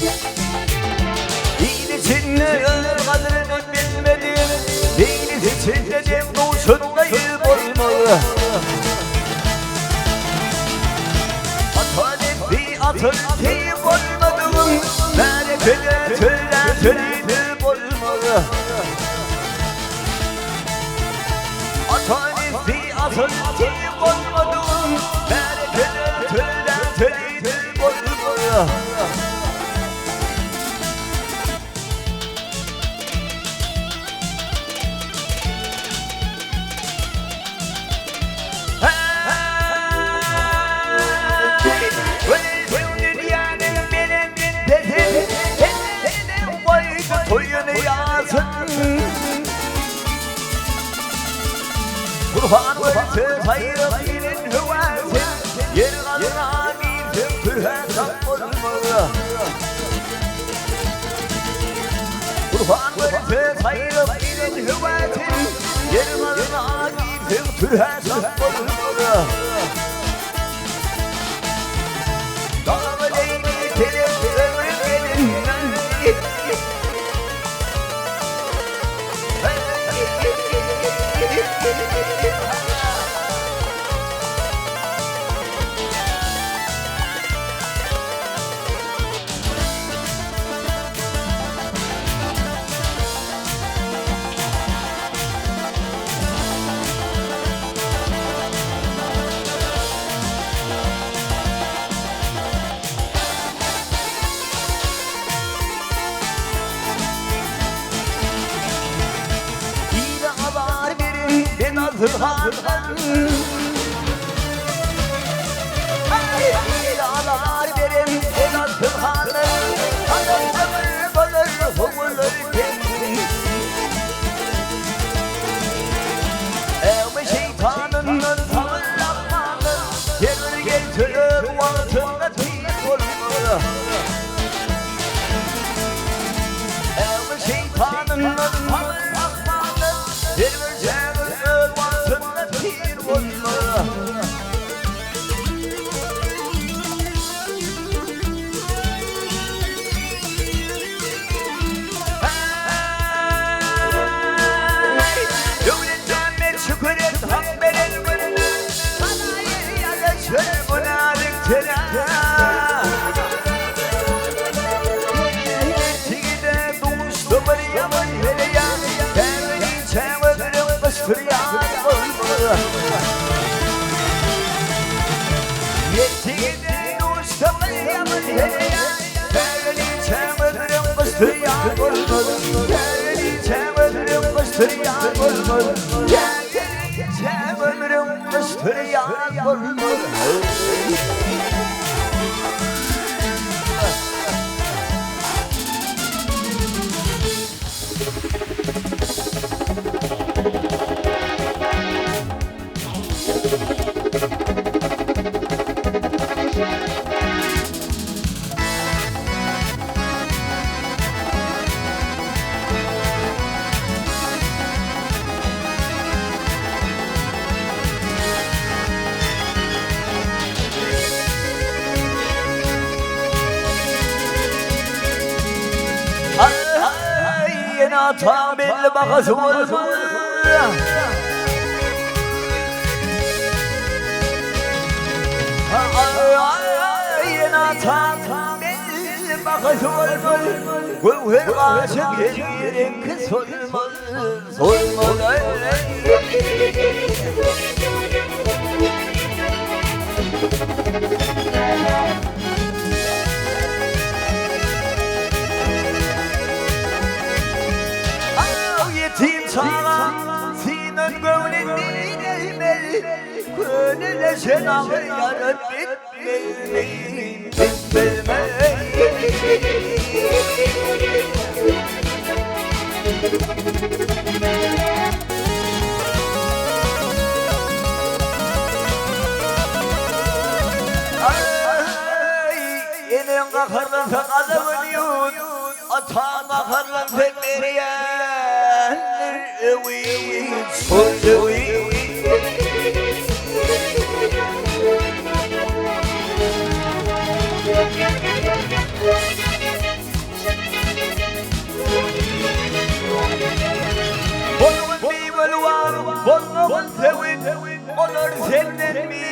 Din içinde kadrini bilmedim, din içinde dem doğuşundayım olmalı. Ataleti atıltıyım olmadım, merekede tölentöliydim olmalı. Ataleti atıltıyım olmadım, merekede tölentöliydim olmalı. Kurban verdi hayırlının hüvveti, yer kalına bir tühesap olmalı. Kurban verdi hayırlının hüvveti, yer kalına bir tühesap olmalı. Dağlı leyli telim ömrüm elimden. Hazırlanın İlalar verin hazırlanın Kanır balır humulur kendini Evme şeytanının tavırlanmanın Gelir getirir vaktinde tiyip olmalı Evme şeytanının tavırlanmanın Gelir getirir vaktinde tiyip olmalı Yettiğinde uçtamın yaman helaya Değerli çevirdim kıstır yağ olmalı Değerli çevirdim kıstır yağ olmalı Değerli çevirdim kıstır yağ olmalı Yine atam belli bakası olmalı Yine atam belli bakası olmalı Gülhür aşık yerin kız olmalı Olmalı Yetim sana senin gönlün değmeli Gönüle sen ağlayarak bitmeli Elin kakarlansa adamın yut Atan kakarlansa beriyen senden mi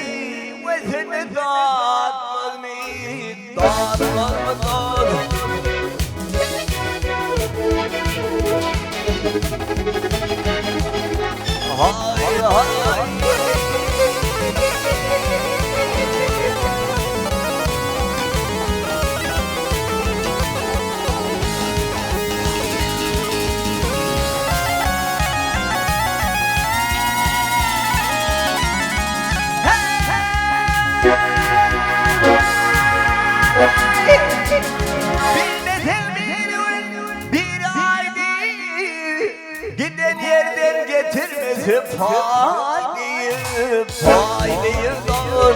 ve seni dağıtmaz mı? Dağıtmaz mı dağıtmaz? Hay hay. Bir aydı giden yerden getirmesi faydayı doğru.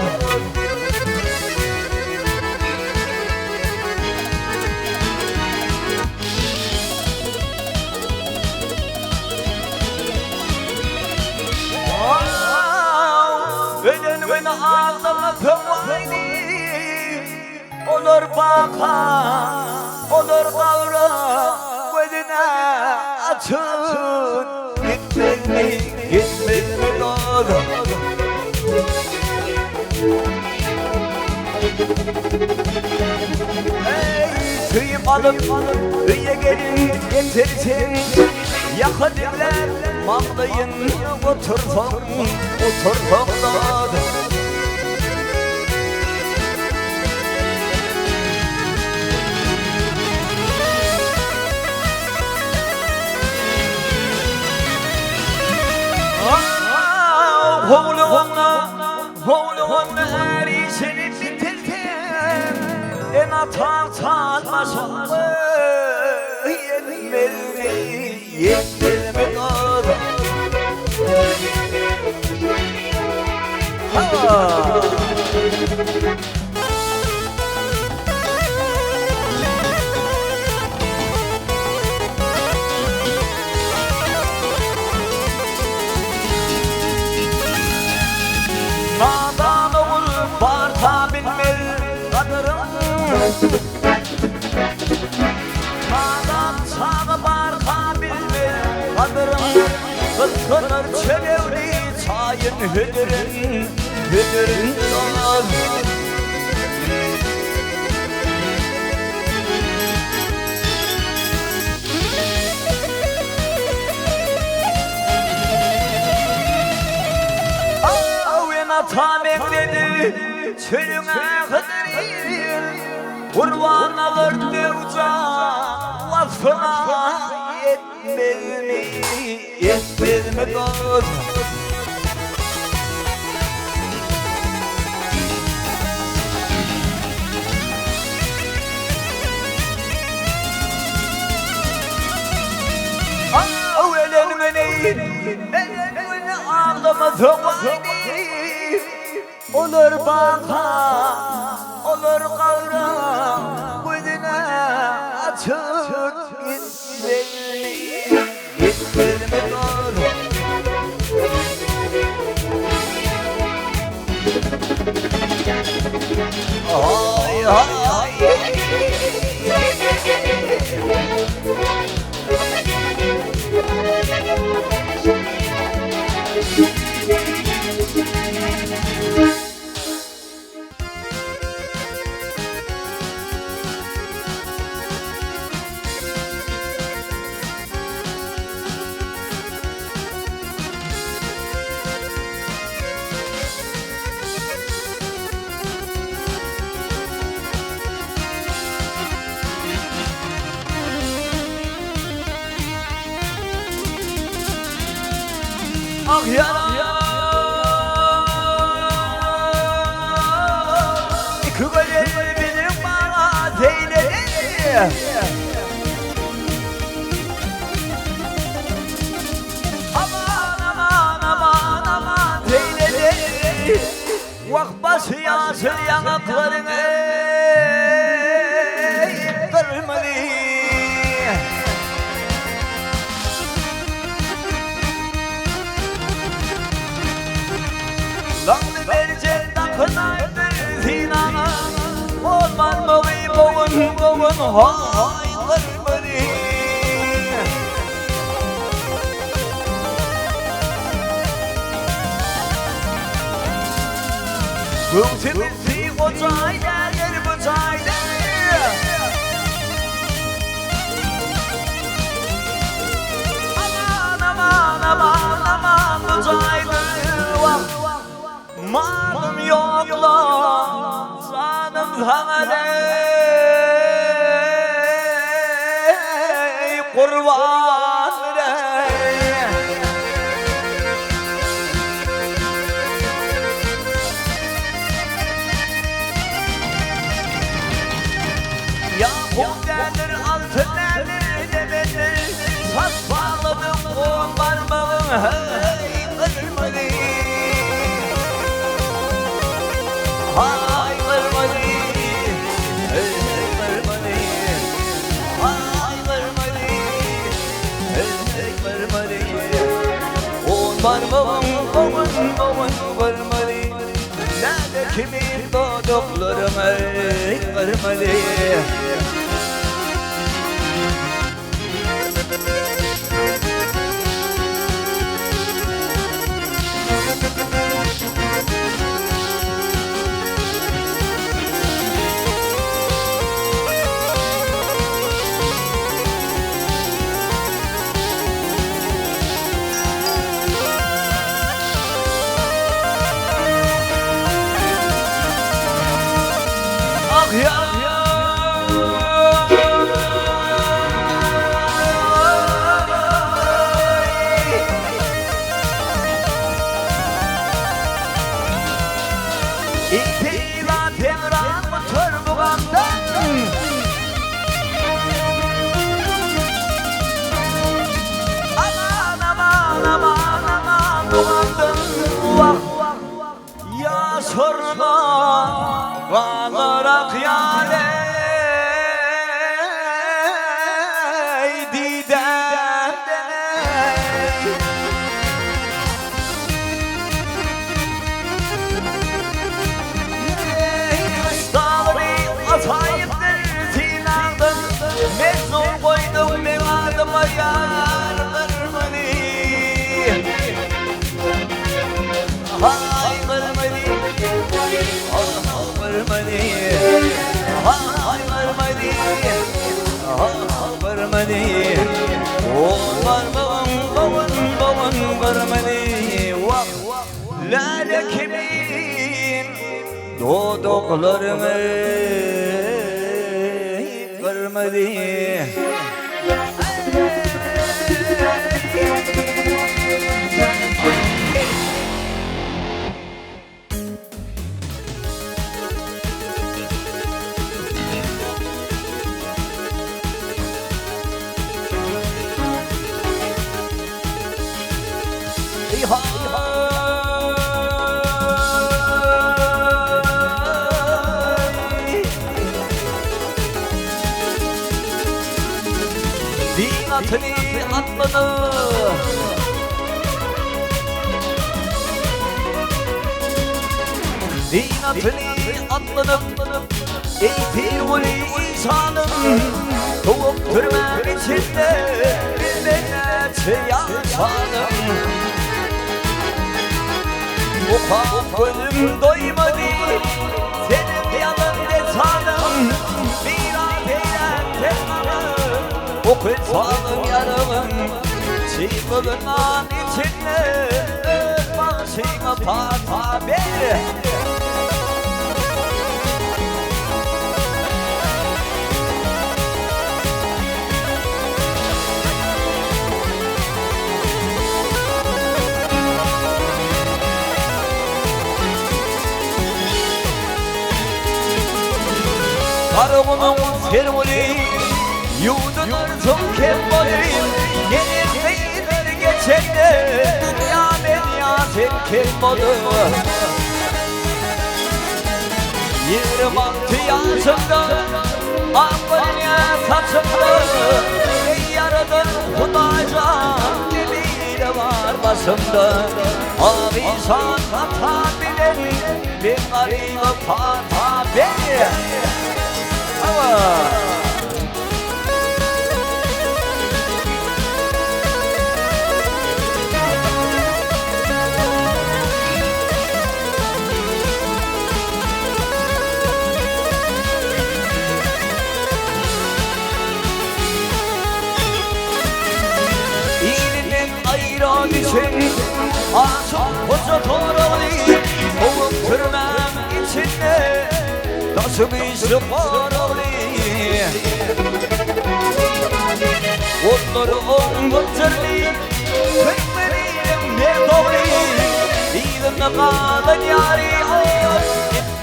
Önümün ağzıma faydı olur baka, olur kavra, gözüne açın. Gitmez mi, gitmez mi doğru? Ey suyum alıp, üye gelin getirsin. Yakadimler, mamlayın, otursan doğru. Oğlumla erişini bitirdim. En atarsan yetmez mi doğru? Nadan oğul varsa bilmez kadırım. Nadan sağı varsa bilmez kadırım. Kıskanır çelevli çayın hüdürün doğru. Atam ekledi çölüme kıdırır. Kurban alır devca vasfına yetmez mi dost? Elenmeni ağlama zamanı. Olur baka, olur kavra, gözüne açık gitmez mi doğru? Ay ay. Ah yaram kıvırır benim bana zeyneli. Aman zeyneli. Vakbası yansır yanaklarını kırmadı. Landı mercek takınaydır zinana. Olman mavi boğun hay kırmızı. 무엇이든지 고자이야 열부자이야 aman uzaylığa malum yokla canım sana ey kurban ya kumdedir altın nedir demedir saz bağladım on parmağım hey kırmadı hay kırmadı hey kırmadı hay kırmadı hey kırmadı on parmağım on kırmadı nerede kimin doğduklarım hey kırmadı İpila devran motor buğamdan aman buğamdan vah ya sorma kalarak yâre didem Atayiptir tinağdım Mezun koydum mevadıma yar kırmadı Hay kırmadı Hay kırmadı Hay kırmadı Hay kırmadı Onlar babun kırmadı Lale kimin doğduklarımı kırmadı Dinatını atladı Dinatını atladım Ey tirvuli insanım Doğup türmen içinde Binlerce yaşadım Ufak gönlüm doymadı Senin yanın desanım Bir an eğlen tekmanım O kutsalın yarımın Çiğbılından içinde Başıma patabe Karımın servoli Yudunursun kembali Gelir değildir geçende Ya ben ya sen kembalı 26 yaşında Akbanya saçımda Ey yaradan Hudayca Deliyle var başımda Abi san hata bilen Bir garibı hata beni için Asım koca doğralı Oğlum kırmam içinde Nasıl bir sparalı Onları ongutturli Kırklarıyım ne doğru İyiden ne kadar yari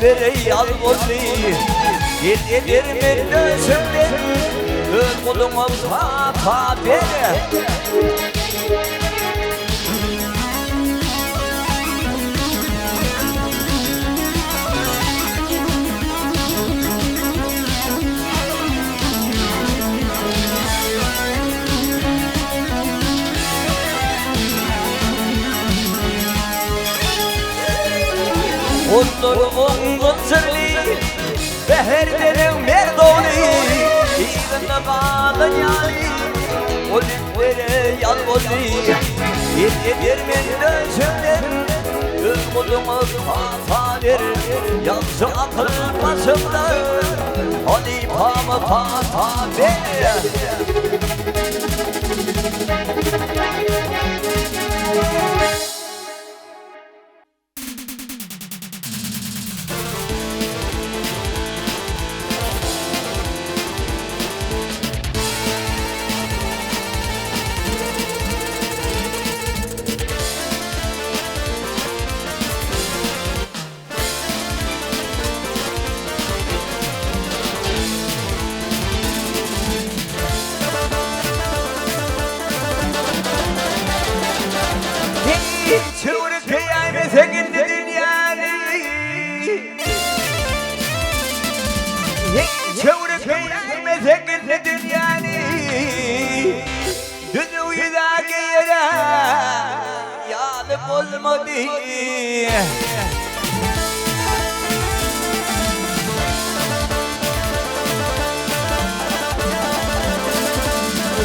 Bere yalvozlu Gel edirmen döşümden Öz kuluma fata bere Onları ongun sırlı Beherlerin merdoni İğrenle bağlı yari Olimlere yalvozlu Yedirmen döşümden Öz kulumuz hata verir Yalsı akıl başımda Halifamı hata verir Çığırık kıyametin dünyanı Çığırık kıyametin dünyanı Dünyadaki yere Yanıp olmadı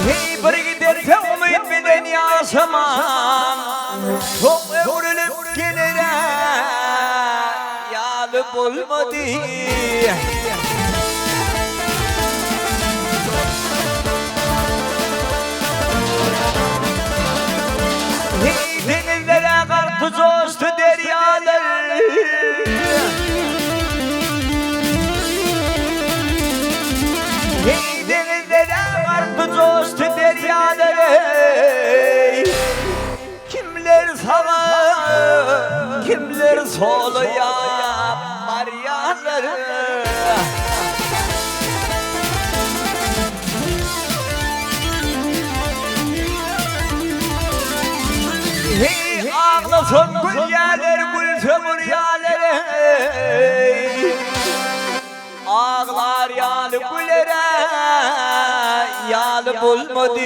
Hey bir giderse umut bilen yaşamam Çok ömrülüp gelene Yanıp olmadı Hey denizlere kartı coştu deryalar Hey denizlere kartı coştu deryalar Kimler sağa, kimler soluya Maryaları Hey ağlasın gül yerler, gül sömür yerlere Ağlar yanı güllere, yanı bulmadı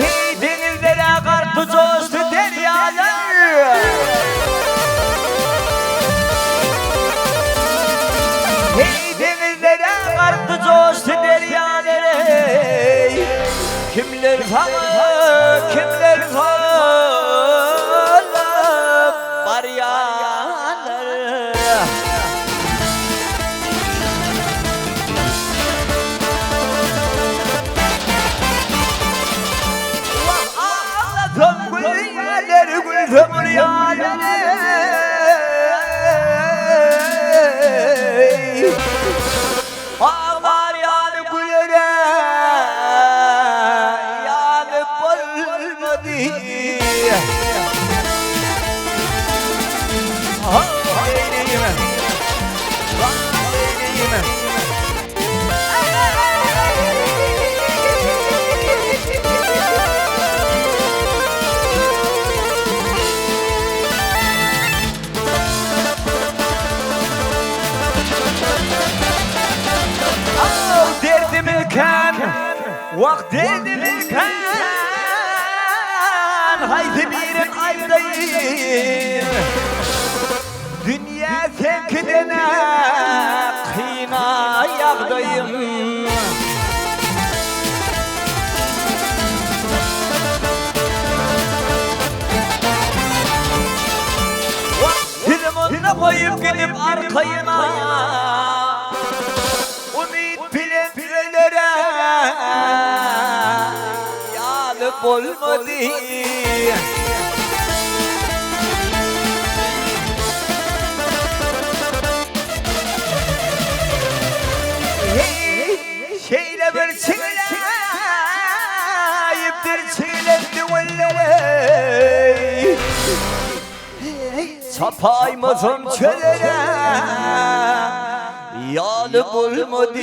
Hey denizlere kartı coştu deryalar Hey denizlere kartı coştu deryalar Kimler sağa, kimler sola var yanar Ağladım gül yerleri, gül sömür yerleri Ağlar yanı güllere Yanıp olmadı Değilim Değilim Derdimi kan Vakt derdimi kan Haydi bir aydayım Dünya sevkidene Kıyma Kolunu koyup gidip arkayına ümit bilenlere yanıp olmadı. Şeyle bir çiğleyiptir çiğlendi vallere. Çapaymazım çölere yanıp olmadı.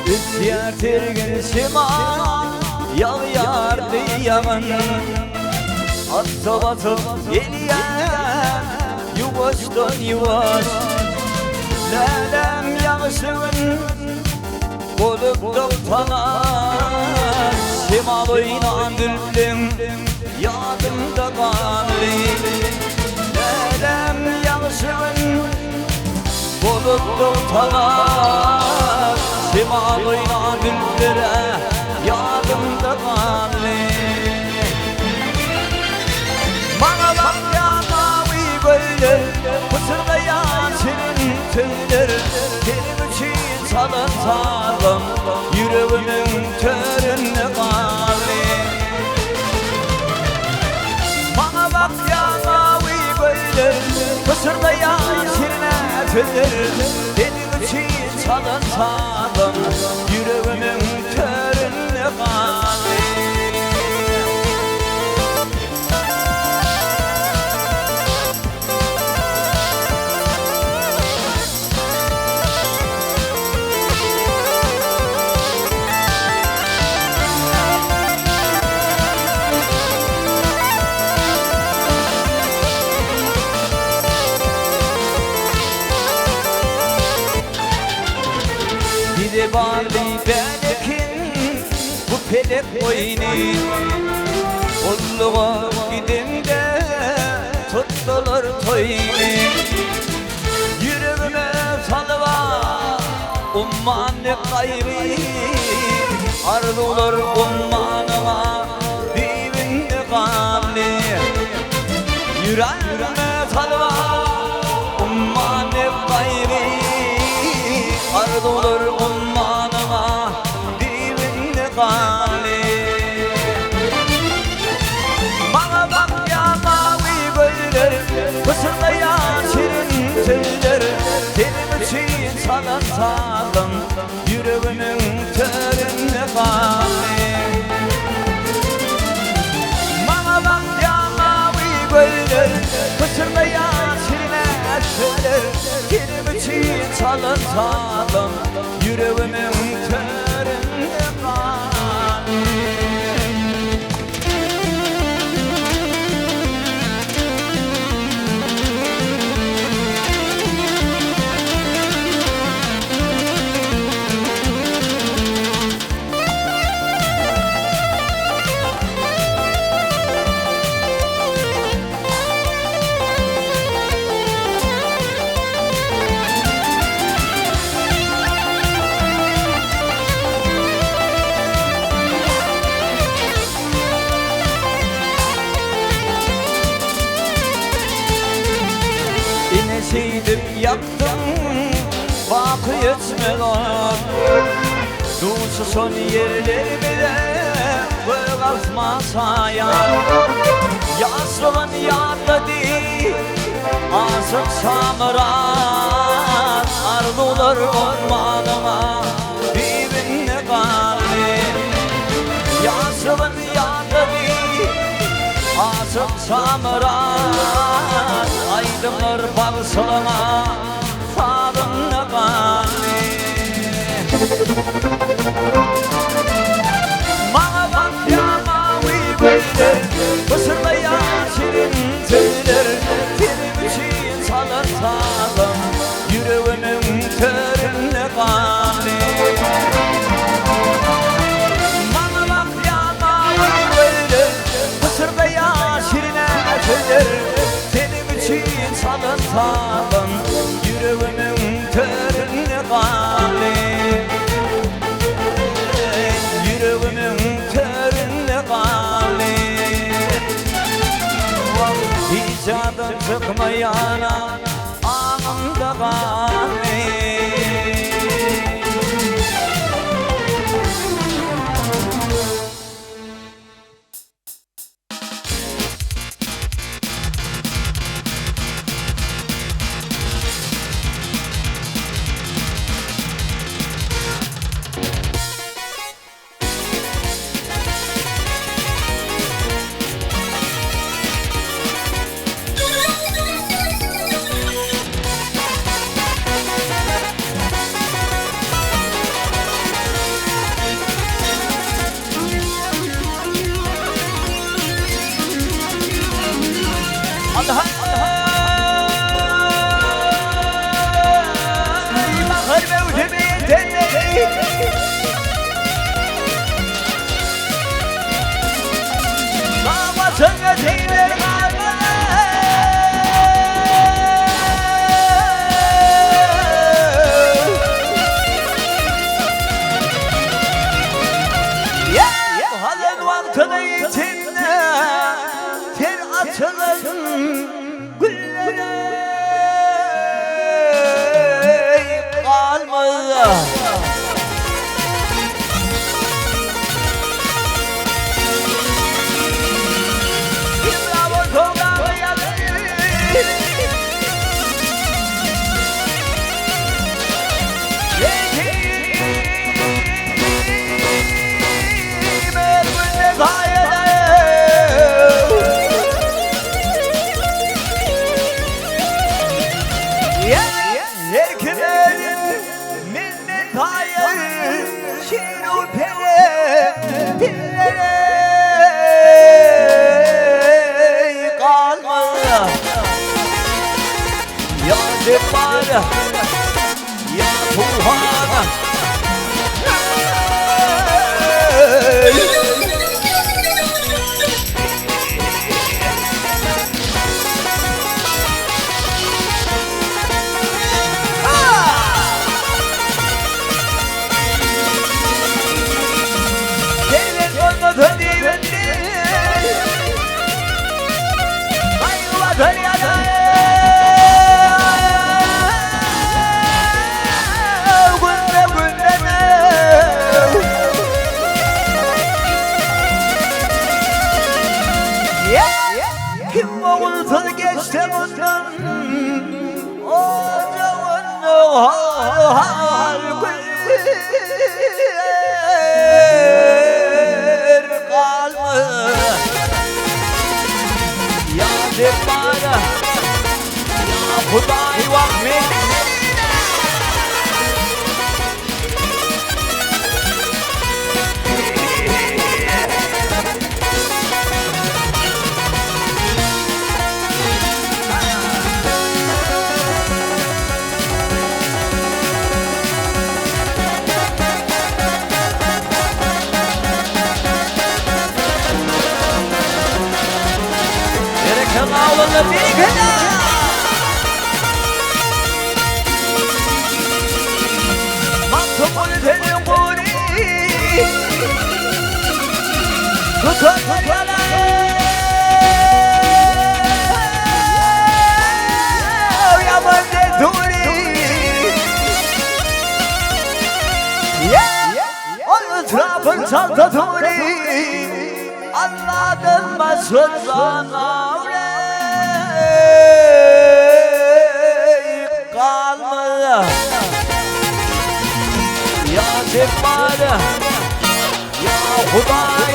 Üsyar tergin şiman yağyardı yaman. Atıp atıp geliyen yuvaştan yuvaş. Lelem yağışın bolup doktanar. Şimalıyla dülüm yadımda kanlı. Lelem yağışın bolup doktanar. Şimalıyla düllere yadımda kanlı. Bana bak ya mavi göller, fısıldayan senin tüller. Benim için salın salın, yüreğimin törünü kanlı. Bana bak ya mavi göller, fısıldayan senin tüller. Benim için salın salın, yüreğimin törünü kanlı. Biri bağlı belkin bu pelek oyunu. Kulluğa gidince tuttular toyunu. Yüreğime salıva ummanı gayrı. Arzular ummanıma divinde kanlı. Yüreğime salıva ummanı gayrı. Arzular ummanıma divinde kanlı. Bana bak ya mavi göller, fısıldayan şirin tüller. Benim için salın salın, yüreğimin törünü kanlı. Bana bak ya mavi göller, fısıldayan şirin tüller. Benim için salın salın, yüreğimin törünü kanlı. İneseydim yaktım vakı yetmeden. Duşu son yerleri bile bırakmasa ya. Yasrın yanladı asık samıran. Arzular ormanıma dibinde kanlı. Yasrın yanladı asık samıran. Aydınlar bağsılama sağdımda kanlı. söyler Mısır'da şirin söyler Senin için salın salın Yüreğimin körüne kani Bana bak yanağın böyle Mısır'da şirine söyler Senin için salın salın Yüreğimin körüne kani Yüreğimin körüne kani İcadın çıkmayana anında kani Ya Tuhan'a Gelin olmadı diyendi Bayılmadı yana geçti bundan ocağın halkır kalmış Ya Cebara Ya Huday Vahmet Ağlanır bir kadar Mantımını tenin kuri Tutar yana Yaman de duri Onun trafın çalta duri Anladın mı sözana kalmadı Ya Cebara Ya Huday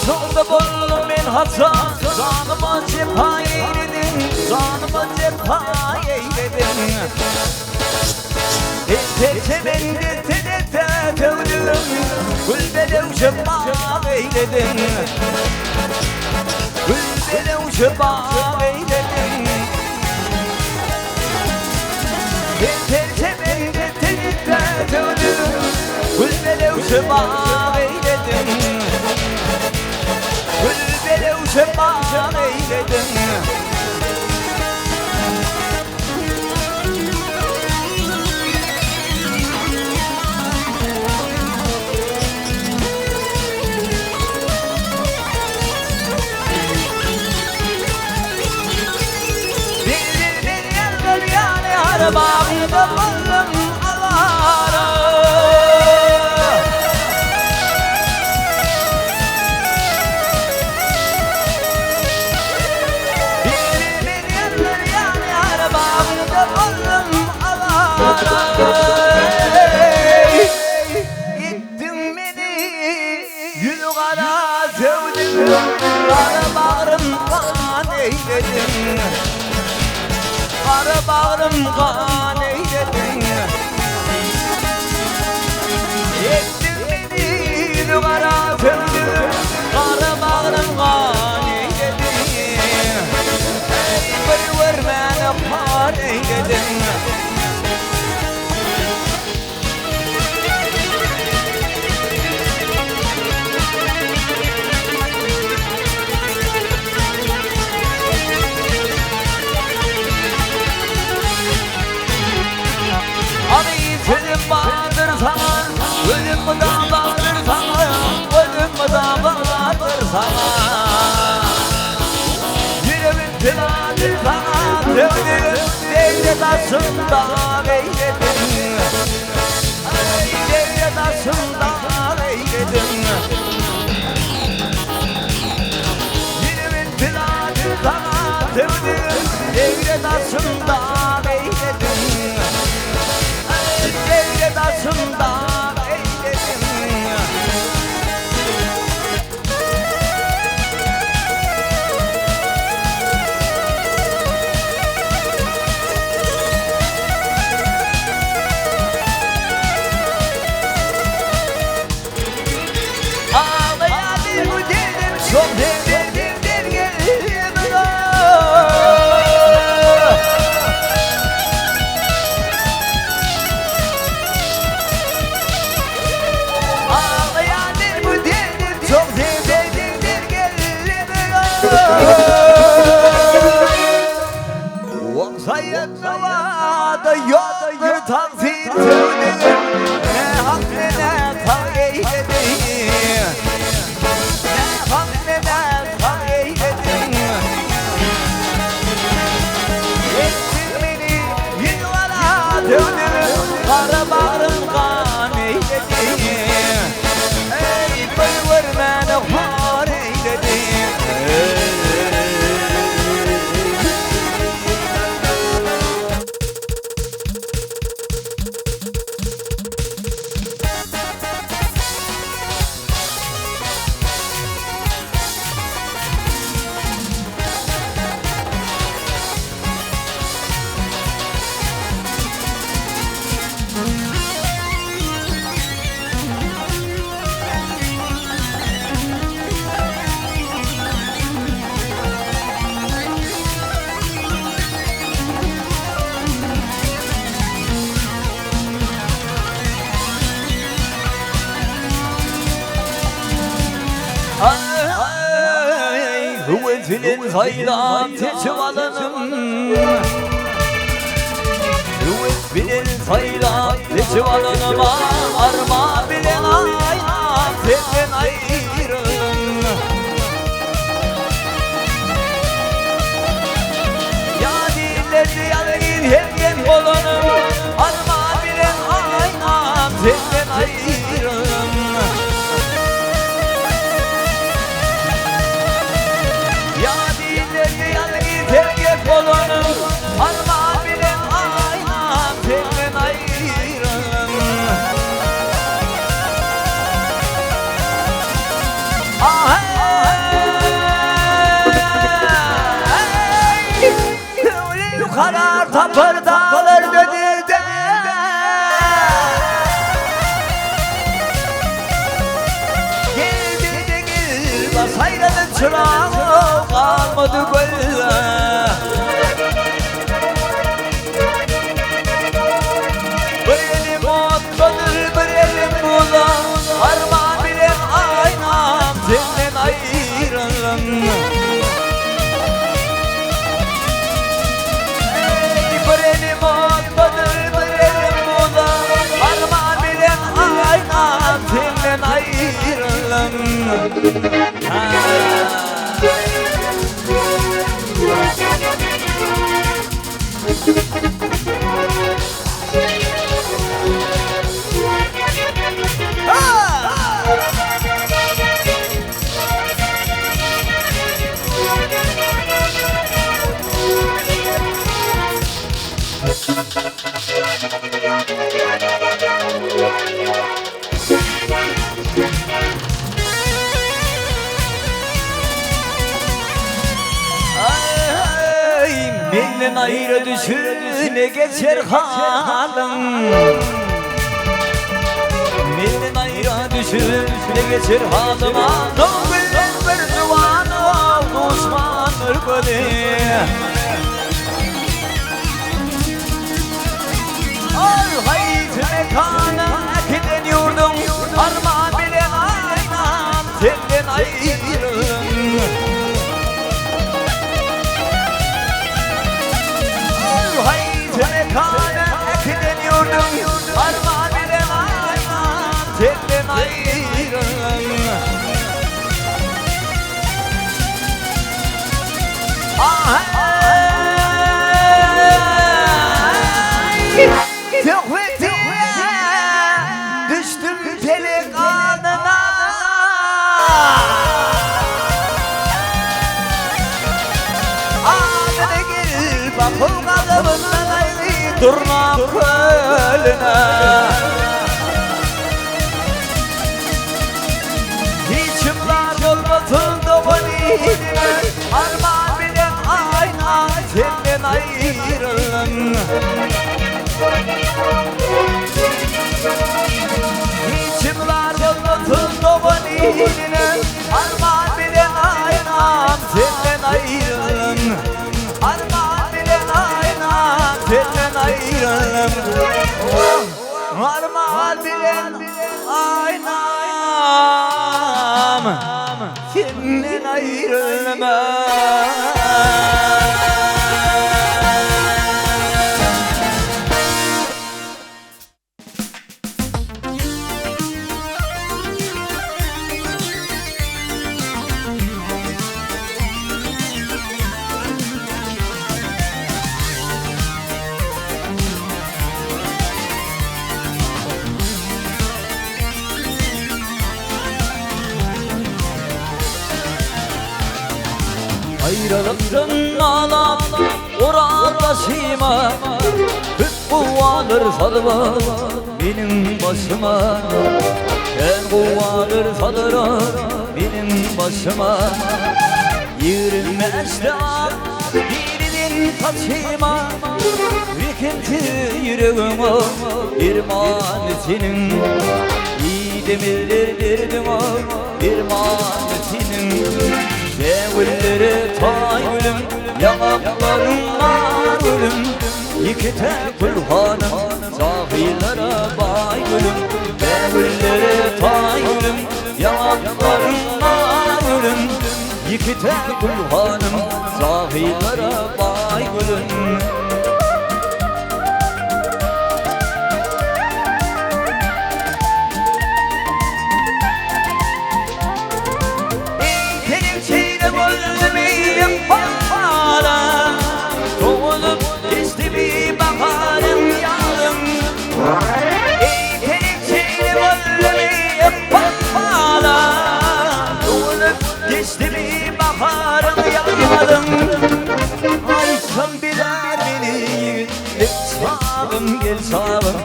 Sonunda buldum ben hata, zanıma cepha eyledim, zanıma cepha eyledim. Temelde tenete tevdüm, gülbelev cepha eyledim. Gülbelev cepha eyledim. Temelde tenete tevdüm, gülbelev cepha eyledim. Gülbelev cepha eyledim. Bağımda buldum alara. Birimin yanları yani bağımda buldum alara. Gittin beni yüzü kara sevdim, kara bağrım kan eyledin. Kara bağrım kan eyledin. Ettin beni kara sevdim, kara bağrım kan eyledin. Ey bir vermene kan eyledin. Ölüm vardır sana, ölüm da vardır sana, ölüm da vardır sana. Yüreğim filandır sana, sevdim, devlet aslında eyledim. Ey devlet aslında eyledim. Yüreğim filandır sana, sevdim, devlet aslında eyledim. Devlet aslında eyledim. Ağlayadım dedim, çok devledim dergelim. Sayıklığa yoldur takdir tövdüm. Ne hak ne tak eyledim. Ne hak ne tak eyledim. Ettin beni yıllara dövdüm. Kara bağrım kan eyledim. Ey bir vermene har eyledim. Hüvvetin sayılan teçhivalanım. Hüvvetin sayılan Civanıma arma bilen aynam senden ayrım. Ya dillerdi yalayın hem olanım, arma bilen aynam senden ayrım. Ya dillerdi yalayın hem olanım, arma bilen aynam senden ayrım. Karar tapır dağlar dödülde, geldi de gel bas hayranın çırağı kalmadı böyle. Bir elim otladır bir elim bula, armağan bilen aynam senden ayrılım. Bir elim otladır bir elim bula, armağan bilen aynam senden ayrılım. Benden ayrı düşüne geçer halim. Benden ayrı düşüne geçer halim. Doğrudan bir duvan oldu düşmanır böyle. Al haydi mekana akiden yurdum, armağan bilen aynam senden ayrılım. Haydi mekana akiden yurdum, armağan bilen aynam senden ayrılım. Tevhid'e düştüm pelin anına. Anına gel bakıl kadımından ayrı durma kölüne. Hiçimler olmasın doğanine, armağan bilen ayna senden ayrılım. Hiçimler olmasın doğanine, armağan bilen aynam senden ayrılım. Armağan bilen aynam senden ayrılım. Armağan bilen aynam senden ayrılım. Ayrılıktın ağlam oran başıma, hüp kuvadır salıma benim başıma. Ben kuvadır salıra benim başıma. Yürümezler birinin taşıma, yıkıntı yüreğime irman senin. İyi demirlerdirdim o irman senin. Sevgilleri tay gülüm, yanaklarım var gülüm. Yıkıte kulhanım, sahillere bay gülüm. Sevgilleri tay gülüm, yanaklarım var gülüm. Yıkıte kulhanım, sahillere bay gülüm. geçavım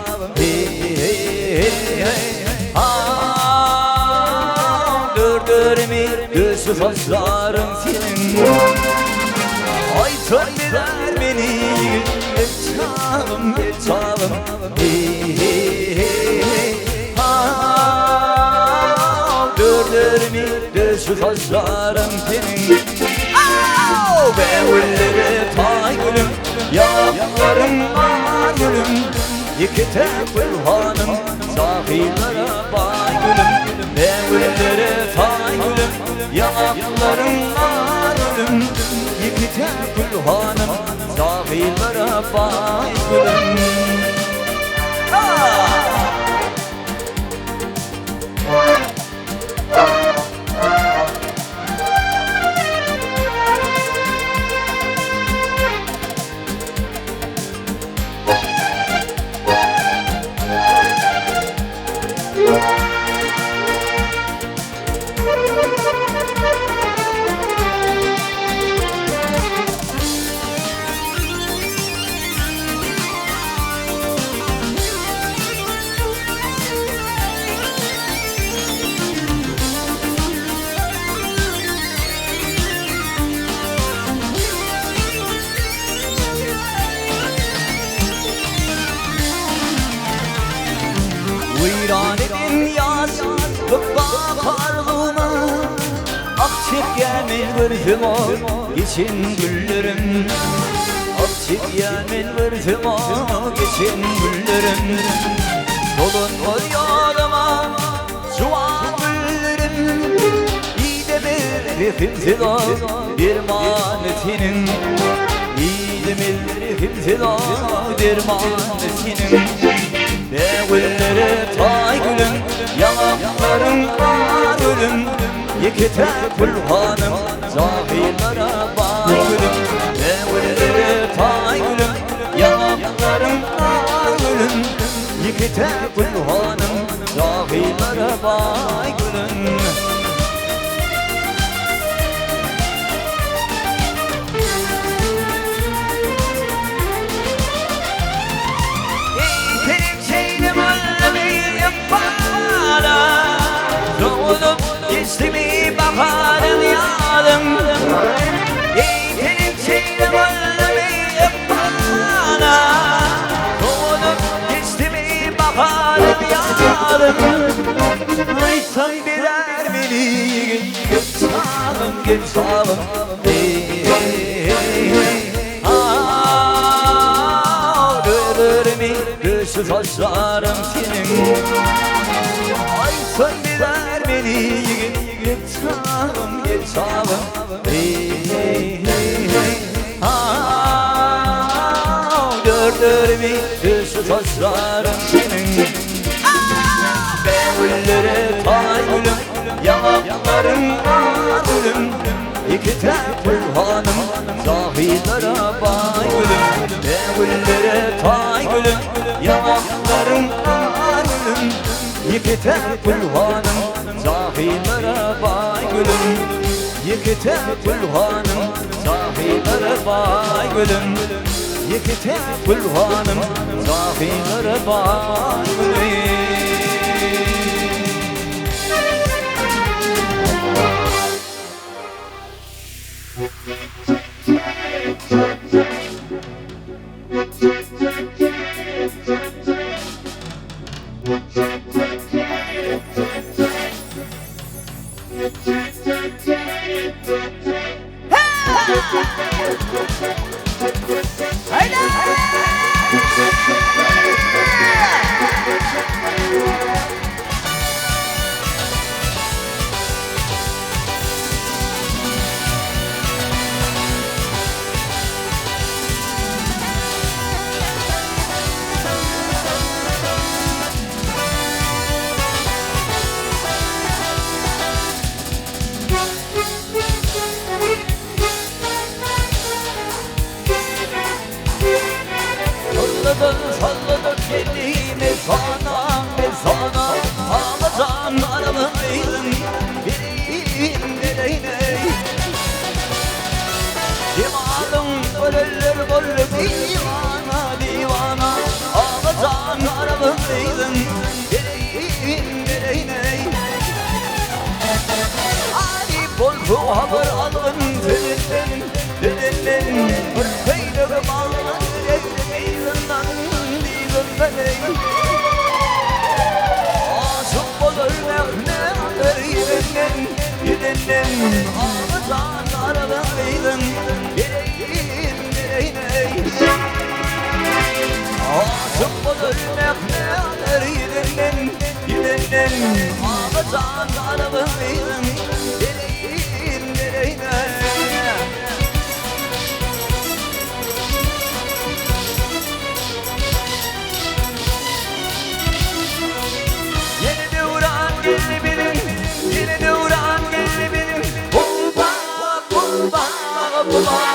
Dördürümü düzü saçlarım senin Ay töndüler beni geçavım geçavım Dördürümü düzü saçlarım senin Bevulleri tay gülüm Yanaklarım var gülüm Yıkıte kulhanım Sahillere bay gülüm Bevulleri tay gülüm Yanaklarım var gülüm Yıkıte kulhanım Sahillere bay gülüm Viranetin yaz bakarlığıma Akçık gelmez vırtım o geçin güllerim Akçık gelmez vırtım o geçin güllerim Dolun var yoluma soğan güllerim İyi de bir himzida bir manetinin İyi de bir himzida bir manetinin Bevulleri tay gülüm Yanaklarım var gülüm Yıkıte kulhanım Zahillere bay gülüm Bevulleri tay gülüm Yanaklarım var gülüm Yıkıte kulhanım Zahillere bay gülüm Doğulup geçtiğimi baharın yağdım Eğitenim çeyrem anlamayıp bana Doğulup geçtiğimi baharın yağdım Ay sen birer beni geçalım geçalım Dördürümü düzü saçlarım senin Ay sen biler beni geçalım geçalım Dördürümü düzü saçlarım senin Bevulleri tay gülüm Yanaklarım var gülüm Yıkıte kulhanım Zahillere bay gülüm Bevulleri tay gülüm Yanaklarım var gülüm Yıkıte kulhanım Zahillere bay gülüm Yıkıte kulhanım Zahillere bay gülüm Yıkıte kulhanım Zahillere bay gülüm Salladım kendimi sana Ağladan aramın değilim Bileyim nereyine Divanım Öleller bolle divana divana Ağladan haber alın dilinden dilinden bir peynir bağlı elinden dilinden aşık olur mehneler yerinden yerinden ağızdan arabaydın direğin direğine aşık olur mehneler yerinden yerinden ağızdan arabaydın direğin direğine yeni devran geldi benim yeni devran geldi benim bulbağ bulbağ bulbağ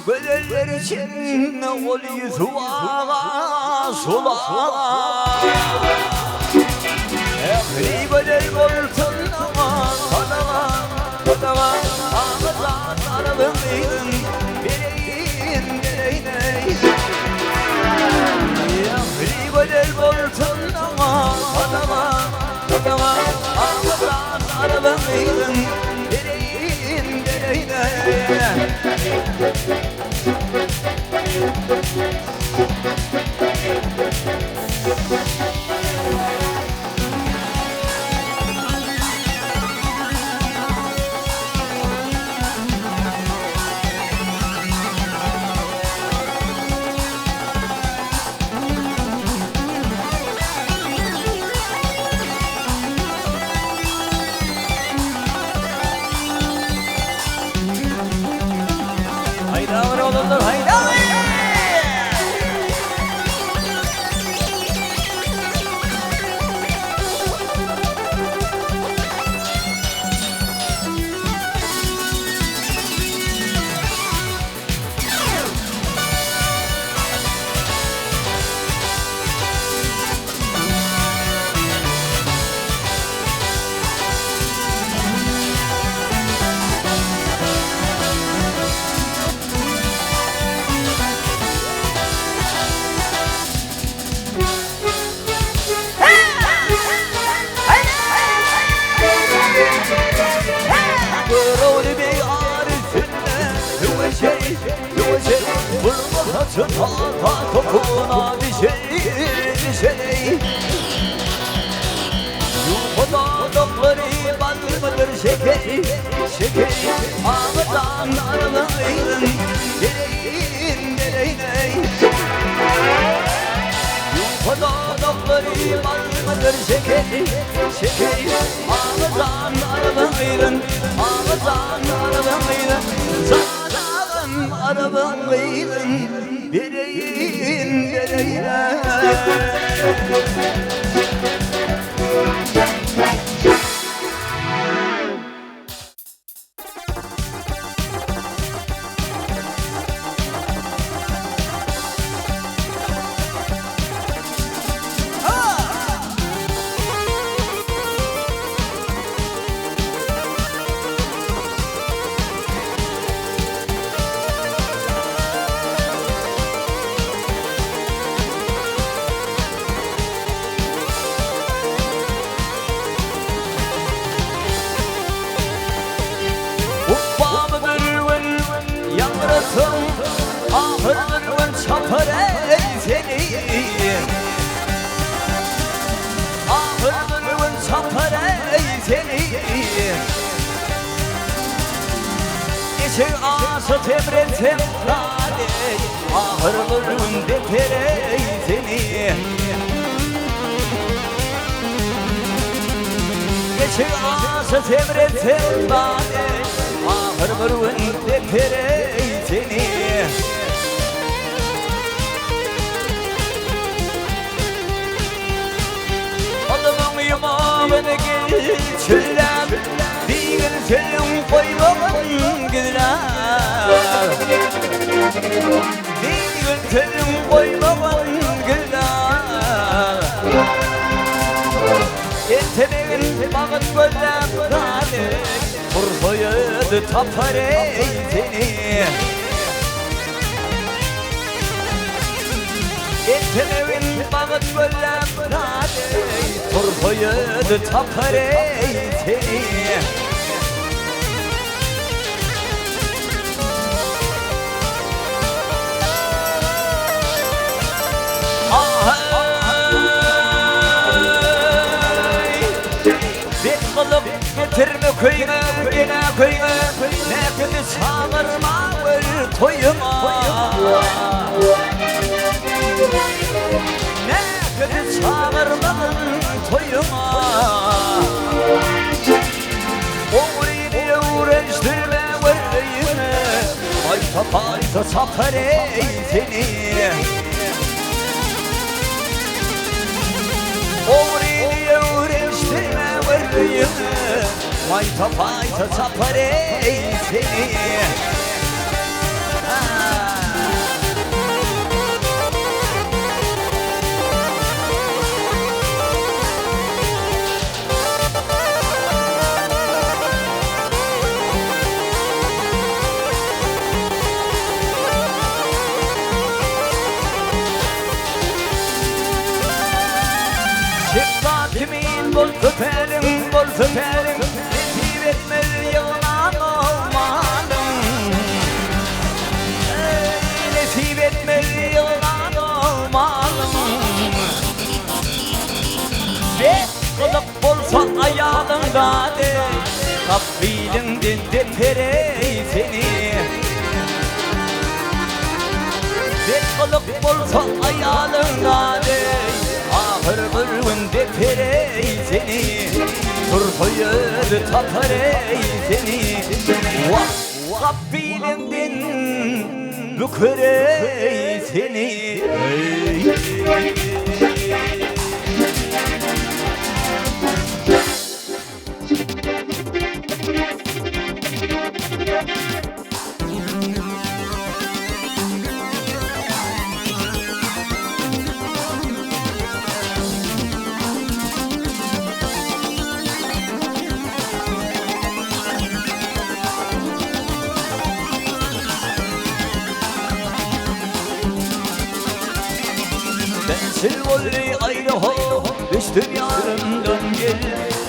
Güzeller için ol yüzüğa sulağa Ehli güzel olsun ama sadağa sadağa ağızdan arabımıydın direğin direğine Ehli güzel olsun ama sadağa sadağa ağızdan arabımıydın direğin direğine Hayda oğlumlar hayda Topuna bir şey Yuhuda dokları balmadır şeker Ağızdan arabaydın direğin direğine Yuhuda dokları balmadır şeker Ağızdan arabaydın Sağdan arabaydın direğin direğine Ahırın çapar seni Ahırın çapar seni Geçe aşık emretim nane Ahırın detere seni Geçe aşık emretim nane Ahırın detere seni Adamın yamağına geçirler Bir senin koymamın güler Bir senin koymamın güler Entemeğin bağın böyle kâne Kursoyu tapar seni Entemeğin bağın böyle kâne Kursoyu tapar seni köyüne ne kötü çağırma var toyuma. Ne kötü çağırma toyuma. Oğlunu uğraştırma varlığını, ayta payta sapar ey seni. Oğlunu uğraştırma varlığını, ayta payta sapar ey seni. Kimin bol tutarım, nasip etmez yalan olmalım. Nasip etmez yalan olmalım. Ve kılık bolsa ayağında de, kabilinden deterey seni. Ve kılık bolsa ayağında de, ahır bölümün deterey seni. Turtoyur tatarey seni. Kabilinden bükerey seni. Silvolli ayrı ho, düştüm yarımdan gel,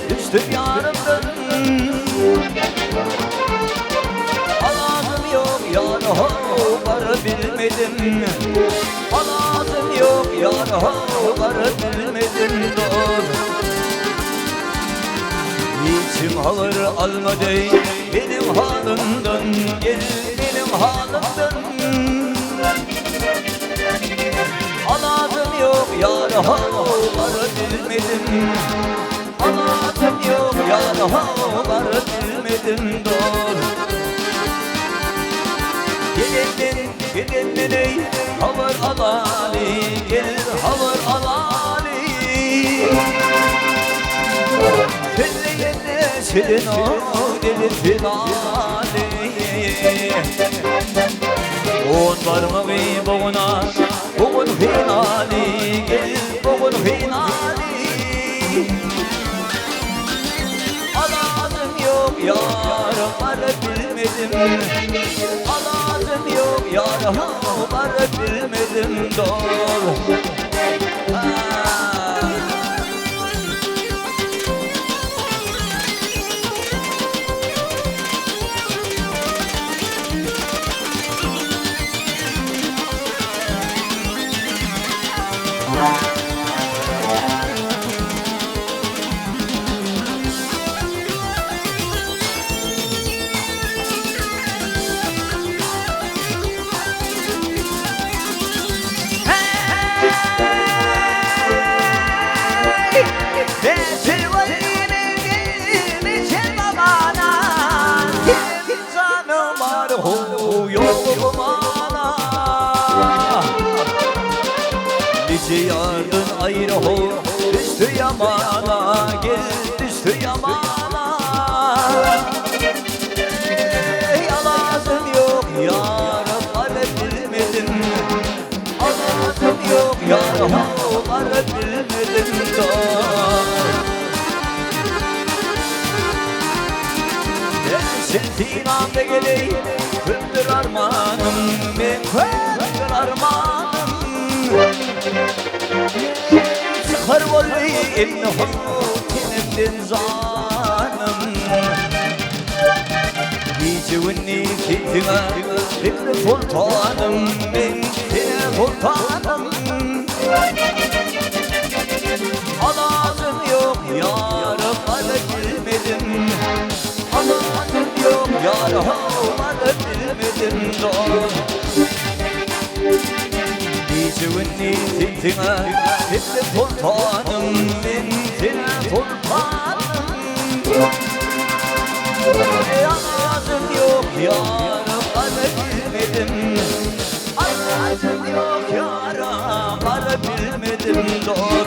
düştüm yarımdan. Aladım yok yar ho, varı bilmedim. Aladım yok yar ho, varı bilmedim doğru. İçim havır almadı benim halımdan, gel benim halımdan. Aladım yok yar ho, varı bilmedim. Aladım yok yar ho, varı bilmedim doğru. Gelin ey havır alali, gel havır alali. Felleyene senin o deli finali. On var mı boğuna, boğun finali, gel boğun finali. Aladım yok yar, varı bilmedim. Aladım yok yar, varı bilmedim doğru. Yardın ayrı ho, düştü yamana, gel düştü yamana. Aladım yok yarım, varı bilmedim. Aladım yok yarım, varı bilmedim doğru. Sen dinamda geleyim, kündür armanım, ben kündür armanım. Çıkar volli innehu tenimden zanım. Gecevini kendime bekle sultanım, ben sene sultanım. Aladım yok yarım, varı bilmedim. zor. Diyeceğin niyetine bitti sultanım, niyetine sultanım. Anacım yok yarım, ara bilmedim. Anacım yok yarım, ara bilmedim zor.